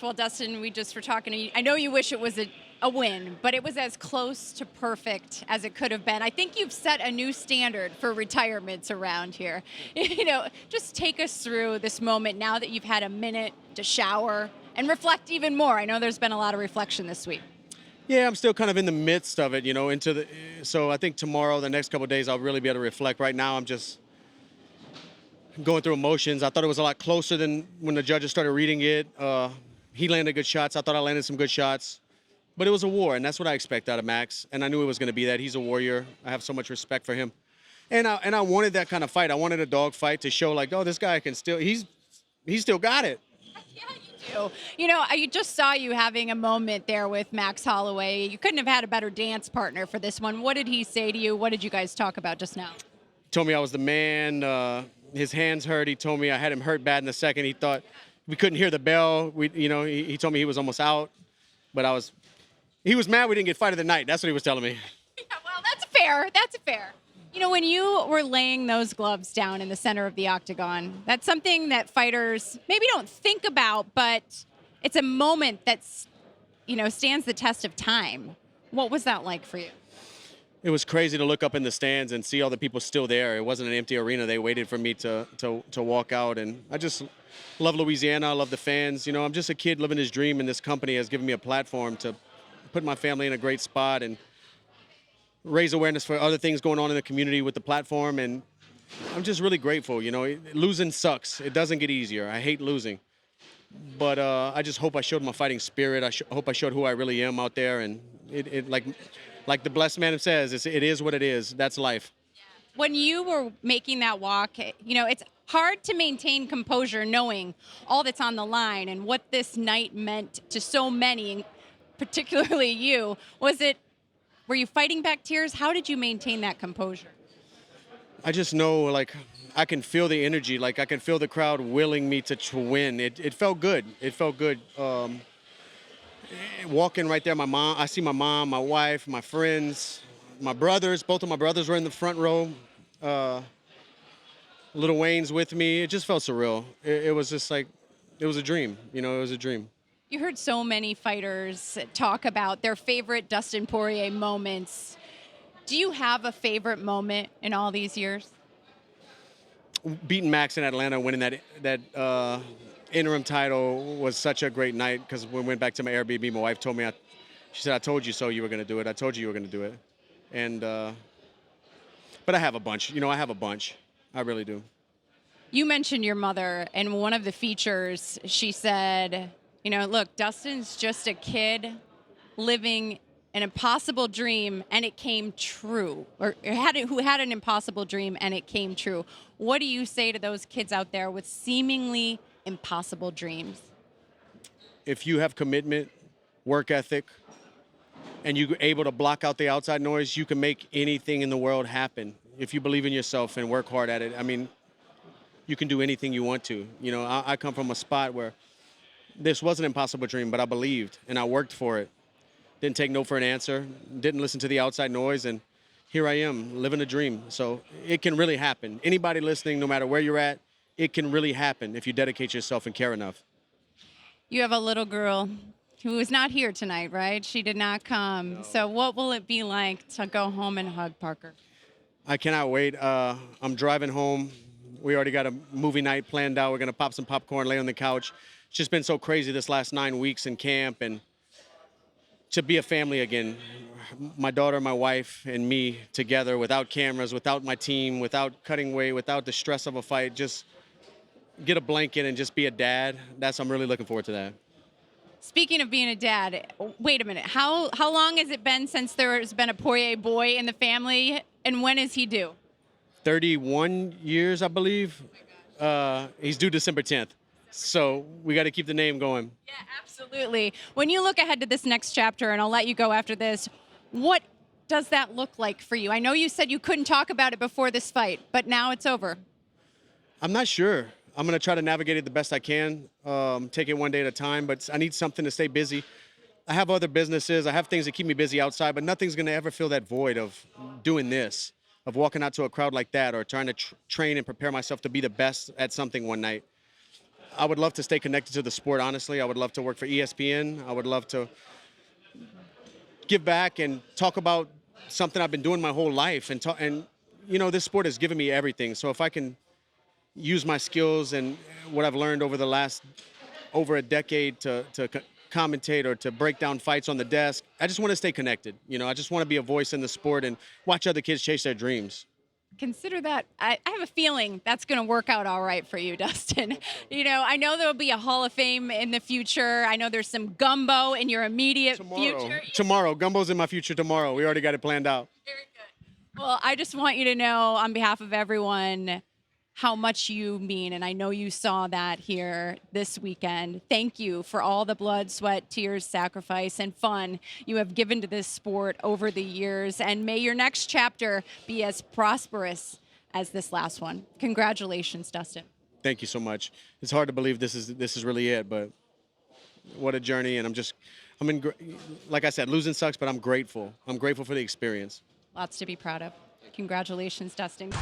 Well, Dustin, we just were talking. I know you wish it was a win, but it was as close to perfect as it could have been. I think you've set a new standard for retirements around here. Just take us through this moment now that you've had a minute to shower and reflect even more. I know there's been a lot of reflection this week. Yeah, I'm still kind of in the midst of it, so I think tomorrow, the next couple of days, I'll really be able to reflect. Right now, I'm just going through emotions. I thought it was a lot closer than when the judges started reading it. He landed good shots. I thought I landed some good shots. But it was a war, and that's what I expect out of Max. And I knew it was going to be that. He's a warrior. I have so much respect for him. And I wanted that kind of fight. I wanted a dog fight to show, like, oh, this guy can still, he's still got it. Yeah, you do. I just saw you having a moment there with Max Holloway. You couldn't have had a better dance partner for this one. What did he say to you? What did you guys talk about just now? He told me I was the man. His hands hurt. He told me I had him hurt bad in the second. He thought we couldn't hear the bell. He told me he was almost out. But he was mad we didn't get fight of the night. That's what he was telling me. Yeah, well, that's fair. That's fair. When you were laying those gloves down in the center of the octagon, that's something that fighters maybe don't think about, but it's a moment that's, stands the test of time. What was that like for you? It was crazy to look up in the stands and see all the people still there. It wasn't an empty arena. They waited for me to walk out. And I just love Louisiana. I love the fans. I'm just a kid living his dream, and this company has given me a platform to put my family in a great spot and raise awareness for other things going on in the community with the platform. And I'm just really grateful. Losing sucks. It doesn't get easier. I hate losing. But I just hope I showed my fighting spirit. I hope I showed who I really am out there. And it like the blessed man says, it is what it is. That's life. When you were making that walk, it's hard to maintain composure knowing all that's on the line and what this night meant to so many, particularly you. Were you fighting back tears? How did you maintain that composure? I just know, I can feel the energy. I can feel the crowd willing me to win. It felt good. It felt good. Walking right there, I see my mom, my wife, my friends, my brothers. Both of my brothers were in the front row. Lil Wayne's with me. It just felt surreal. It was just it was a dream. It was a dream. You heard so many fighters talk about their favorite Dustin Poirier moments. Do you have a favorite moment in all these years? Beating Max in Atlanta, winning that interim title was such a great night because when we went back to my Airbnb, my wife told me, she said, I told you so you were going to do it. I told you were going to do it. And, but I have a bunch. I have a bunch. I really do. You mentioned your mother, and one of the features, she said, look, Dustin's just a kid living an impossible dream, and it came true, who had an impossible dream, and it came true. What do you say to those kids out there with seemingly impossible dreams? If you have commitment, work ethic, and you're able to block out the outside noise, you can make anything in the world happen. If you believe in yourself and work hard at it, you can do anything you want to. I come from a spot where this was an impossible dream, but I believed, and I worked for it. Didn't take no for an answer, didn't listen to the outside noise, and here I am, living a dream. So it can really happen. Anybody listening, no matter where you're at, it can really happen if you dedicate yourself and care enough. You have a little girl who is not here tonight, right? She did not come. No. So what will it be like to go home and hug Parker? I cannot wait. I'm driving home. We already got a movie night planned out. We're going to pop some popcorn, lay on the couch. It's just been so crazy this last 9 weeks in camp, and to be a family again. My daughter, my wife, and me together without cameras, without my team, without cutting weight, without the stress of a fight, just get a blanket and just be a dad. I'm really looking forward to that. Speaking of being a dad, wait a minute. How long has it been since there has been a Poirier boy in the family, and when is he due? 31 years, I believe. He's due December 10th. So we got to keep the name going. Yeah, absolutely. When you look ahead to this next chapter, and I'll let you go after this, what does that look like for you? I know you said you couldn't talk about it before this fight, but now it's over. I'm not sure. I'm going to try to navigate it the best I can, take it one day at a time, but I need something to stay busy. I have other businesses. I have things that keep me busy outside, but nothing's going to ever fill that void of doing this, of walking out to a crowd like that or trying to train and prepare myself to be the best at something one night. I would love to stay connected to the sport, honestly. I would love to work for ESPN. I would love to give back and talk about something I've been doing my whole life. And this sport has given me everything. So if I can use my skills and what I've learned over the last over a decade to commentate or to break down fights on the desk, I just want to stay connected. I just want to be a voice in the sport and watch other kids chase their dreams. Consider that. I have a feeling that's going to work out all right for you, Dustin. I know there'll be a Hall of Fame in the future. I know there's some gumbo in your immediate future. Tomorrow. Gumbo's in my future tomorrow. We already got it planned out. Very good. Well, I just want you to know on behalf of everyone how much you mean, and I know you saw that here this weekend. Thank you for all the blood, sweat, tears, sacrifice, and fun you have given to this sport over the years, and may your next chapter be as prosperous as this last one. Congratulations, Dustin. Thank you so much. It's hard to believe this is really it, but what a journey, and like I said, losing sucks, but I'm grateful. I'm grateful for the experience. Lots to be proud of. Congratulations, Dustin.